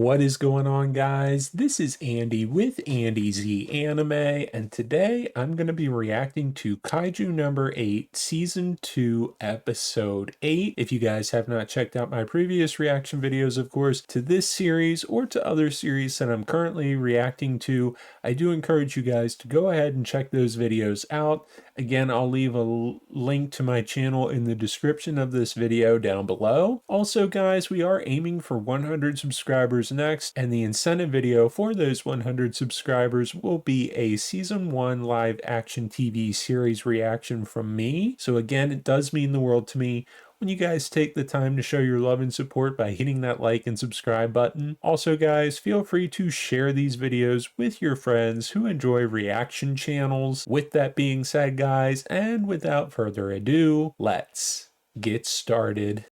What is going on, guys? This is Andy with Andy Z Anime, and today I'm going to be reacting to Kaiju number 8, Season 2, Episode 8. If you guys have not checked out my previous reaction videos, of course, to this series or to other series that I'm currently reacting to, I do encourage you guys to go ahead and check those videos out. Again, I'll leave a link to my channel in the description of this video down below. Also, guys, we are aiming for 100 subscribers next, and the incentive video for those 100 subscribers will be a Season 1 live action TV series reaction from me. So again, it does mean the world to me when you guys take the time to show your love and support by hitting that like and subscribe button. Also, guys, feel free to share these videos with your friends who enjoy reaction channels. With that being said, guys, and without further ado, let's get started.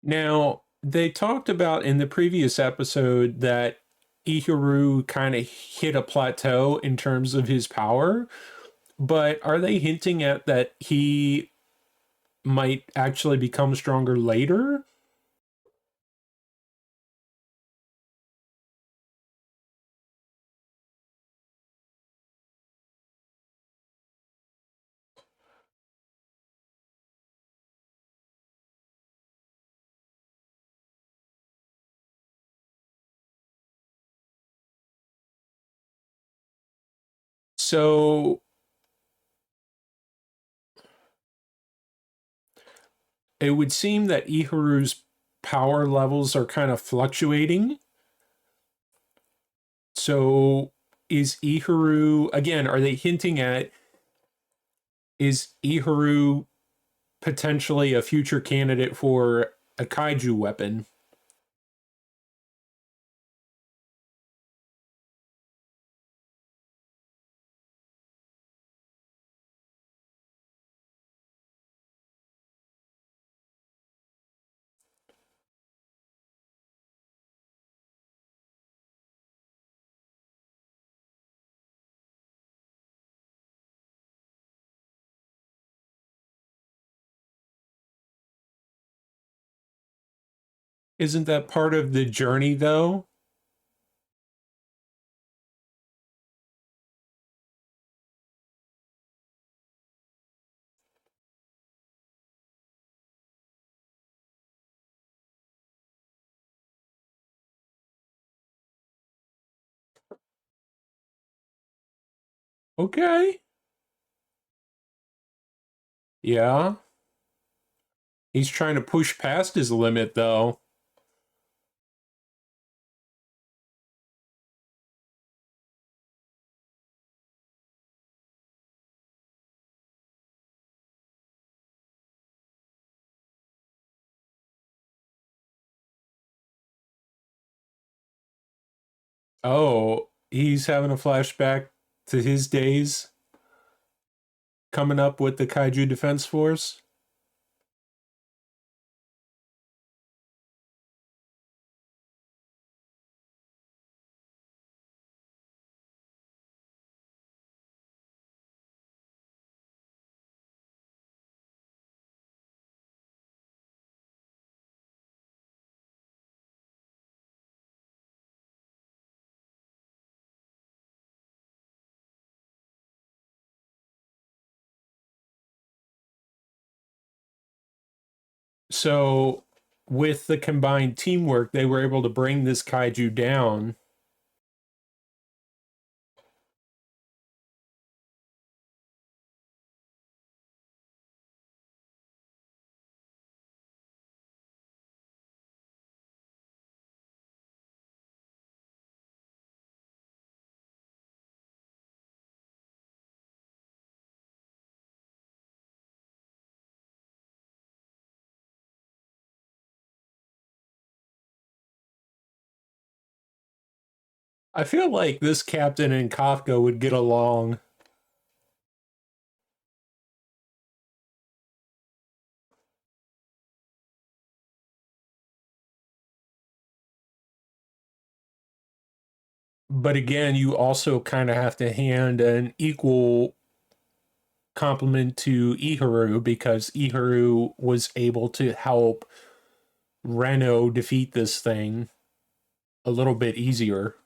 Now, they talked about in the previous episode that Iharu kind of hit a plateau in terms of his power, but are they hinting at that he might actually become stronger later? So it would seem that Iharu's power levels are kind of fluctuating. So is Iharu, again, are they hinting at, is Iharu potentially a future candidate for a kaiju weapon? Isn't that part of the journey, though? Okay. Yeah. He's trying to push past his limit, though. Oh, he's having a flashback to his days coming up with the Kaiju Defense Force. So, with the combined teamwork, they were able to bring this kaiju down. I feel like this captain and Kafka would get along. But again, you also kind of have to hand an equal compliment to Iharu because Iharu was able to help Reno defeat this thing a little bit easier.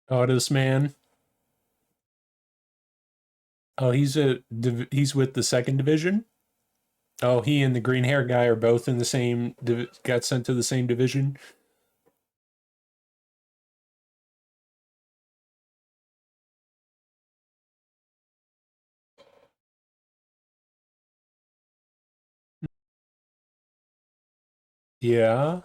Oh, this man. Oh, he's with the second division. Oh, he and the green hair guy are both in the same got sent to the same division. Yeah.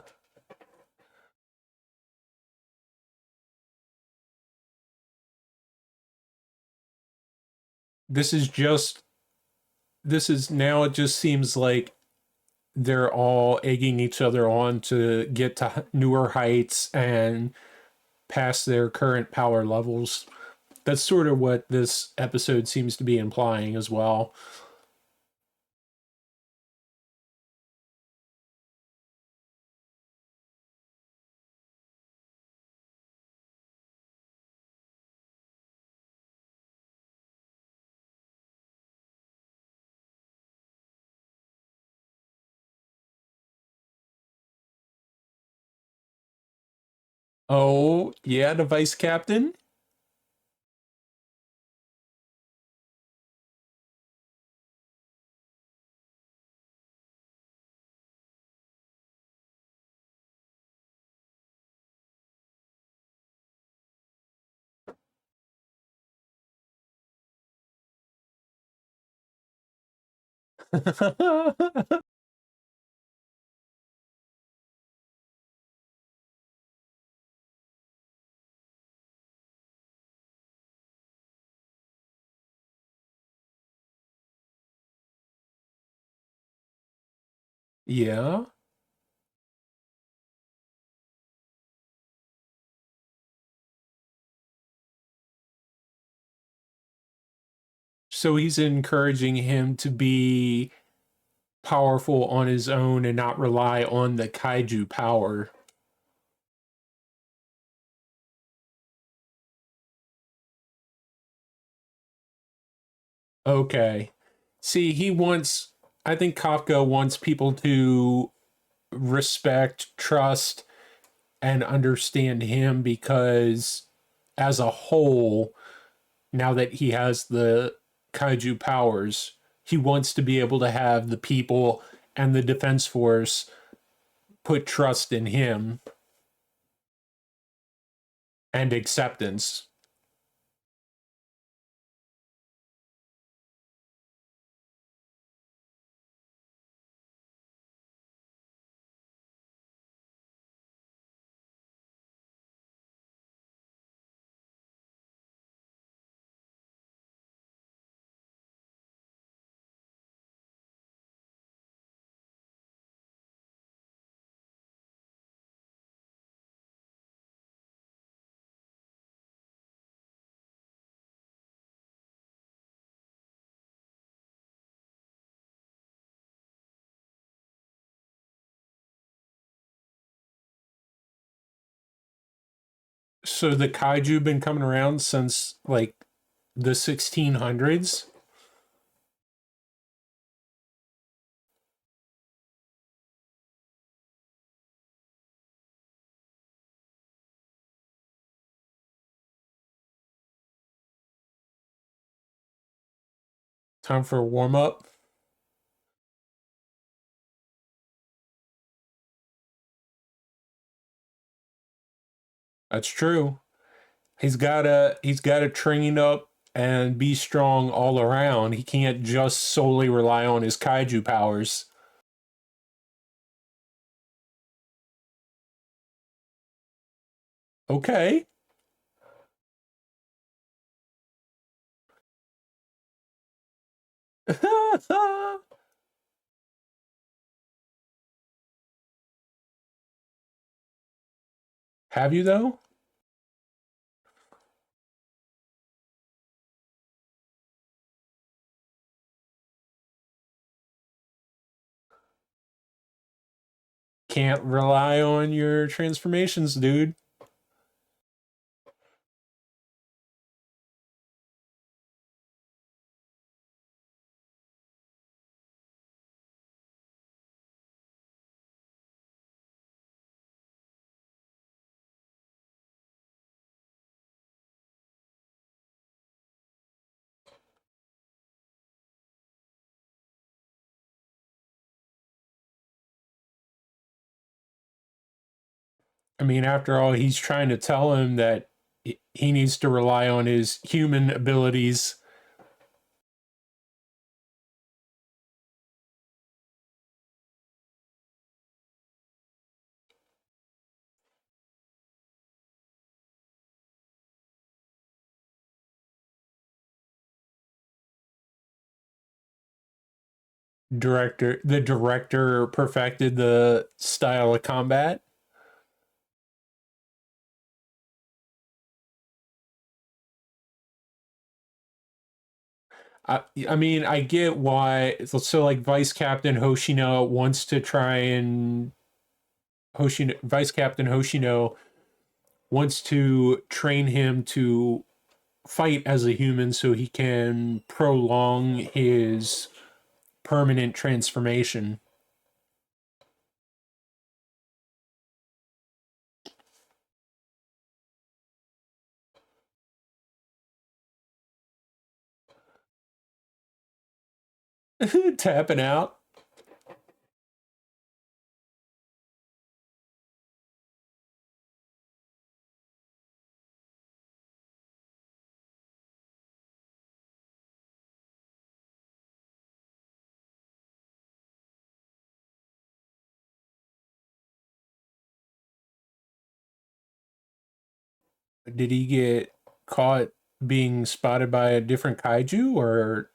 This is just this is now it just seems like they're all egging each other on to get to newer heights and past their current power levels. That's sort of what this episode seems to be implying as well. Oh, yeah, the vice captain? Yeah. So he's encouraging him to be powerful on his own and not rely on the kaiju power. Okay. See, I think Kafka wants people to respect, trust, and understand him because as a whole, now that he has the kaiju powers, he wants to be able to have the people and the defense force put trust in him and acceptance. So the kaiju been coming around since like the 1600s. Time for a warm up. That's true. He's got to train up and be strong all around. He can't just solely rely on his kaiju powers. Okay. Have you though? Can't rely on your transformations, dude. I mean, after all, he's trying to tell him that he needs to rely on his human abilities. The director perfected the style of combat. I mean, I get why. So, like, Vice Captain Hoshino wants to try and Vice Captain Hoshino wants to train him to fight as a human so he can prolong his permanent transformation. Tapping out. Did he get caught being spotted by a different kaiju or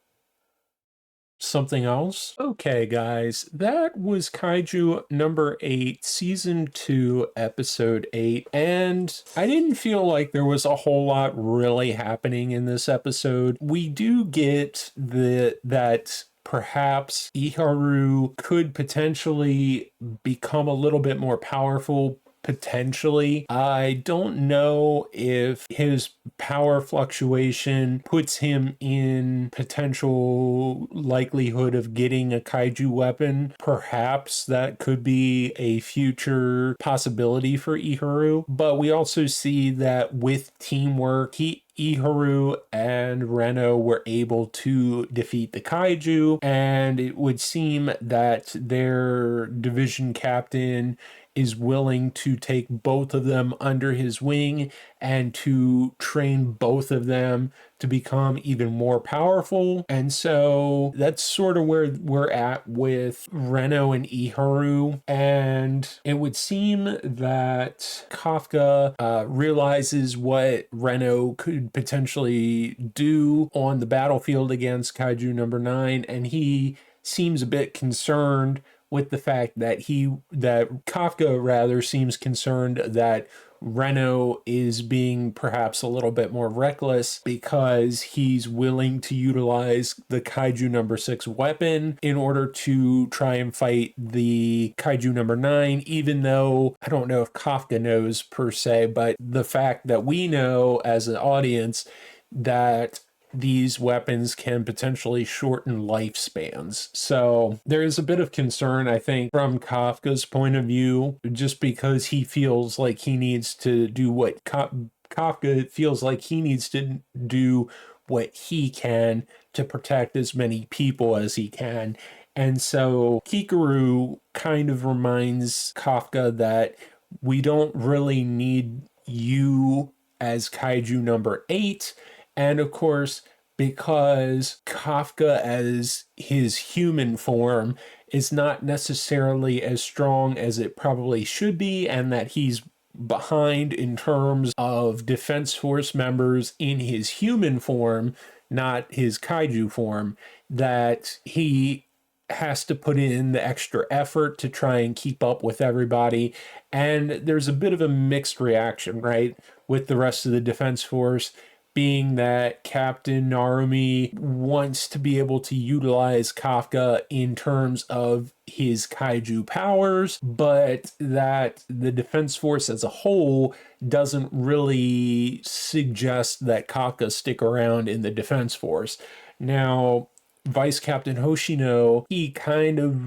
something else? Okay, guys, that was Kaiju number 8, season 2, episode 8. And I didn't feel like there was a whole lot really happening in this episode. We do get that perhaps Iharu could potentially become a little bit more powerful. Potentially. I don't know if his power fluctuation puts him in potential likelihood of getting a kaiju weapon. Perhaps that could be a future possibility for Iharu. But we also see that with teamwork, Iharu and Reno were able to defeat the kaiju, and it would seem that their division captain is willing to take both of them under his wing and to train both of them to become even more powerful. And so that's sort of where we're at with Reno and Iharu. And it would seem that Kafka realizes what Reno could potentially do on the battlefield against Kaiju number 9, and he seems a bit concerned with the fact that Kafka rather seems concerned that Reno is being perhaps a little bit more reckless because he's willing to utilize the Kaiju number 6 weapon in order to try and fight the Kaiju number 9, even though I don't know if Kafka knows per se, but the fact that we know as an audience that these weapons can potentially shorten lifespans. So there is a bit of concern, I think, from Kafka's point of view, just because he feels like he needs to do what Kafka feels like he needs to do what he can to protect as many people as he can. And so Kikaru kind of reminds Kafka that we don't really need you as kaiju number 8. And of course, because Kafka as his human form is not necessarily as strong as it probably should be, and that he's behind in terms of Defense Force members in his human form, not his kaiju form, that he has to put in the extra effort to try and keep up with everybody. And there's a bit of a mixed reaction, right, with the rest of the Defense Force, being that Captain Narumi wants to be able to utilize Kafka in terms of his kaiju powers, but that the Defense Force as a whole doesn't really suggest that Kafka stick around in the Defense Force. Now, Vice Captain Hoshino, he kind of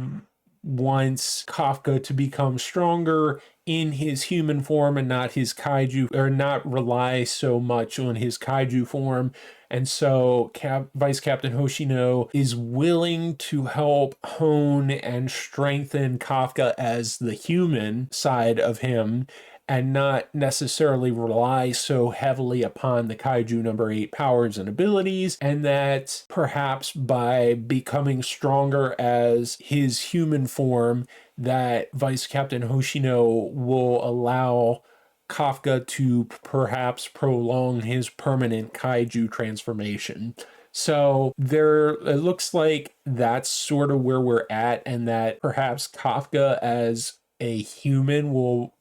wants Kafka to become stronger in his human form and not his kaiju, or not rely so much on his kaiju form. And so Vice Captain Hoshino is willing to help hone and strengthen Kafka as the human side of him, and not necessarily rely so heavily upon the Kaiju number 8 powers and abilities, and that perhaps by becoming stronger as his human form, that Vice Captain Hoshino will allow Kafka to perhaps prolong his permanent Kaiju transformation. So it looks like that's sort of where we're at, and that perhaps Kafka as a human will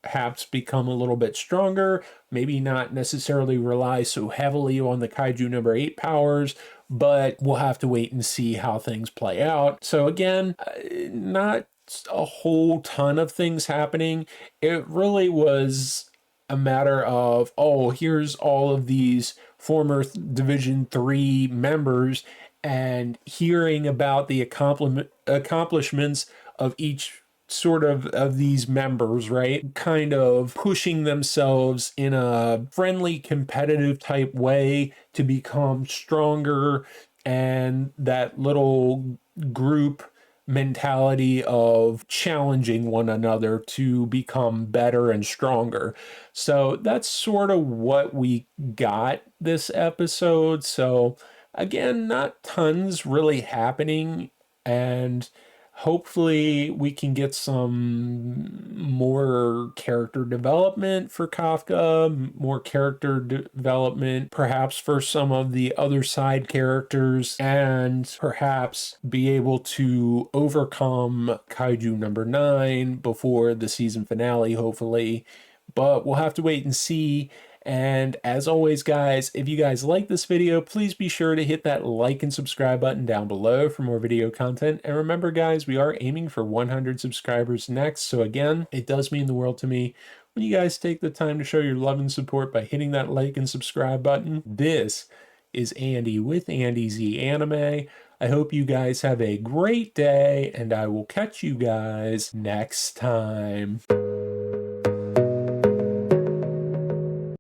perhaps become a little bit stronger, maybe not necessarily rely so heavily on the Kaiju number 8 powers, but we'll have to wait and see how things play out. So again, not a whole ton of things happening. It really was a matter of, oh, here's all of these former Division 3 members, and hearing about the accomplishments of each sort of these members, right? Kind of pushing themselves in a friendly, competitive type way to become stronger, and that little group mentality of challenging one another to become better and stronger. So that's sort of what we got this episode. So again, not tons really happening, and hopefully we can get some more character development for Kafka, more character development perhaps for some of the other side characters, and perhaps be able to overcome Kaiju number 9 before the season finale, hopefully. But we'll have to wait and see. And as always, guys, if you guys like this video, please be sure to hit that like and subscribe button down below for more video content. And remember, guys, we are aiming for 100 subscribers next. So again, it does mean the world to me when you guys take the time to show your love and support by hitting that like and subscribe button. This is Andy with Andy Z Anime. I hope you guys have a great day, and I will catch you guys next time.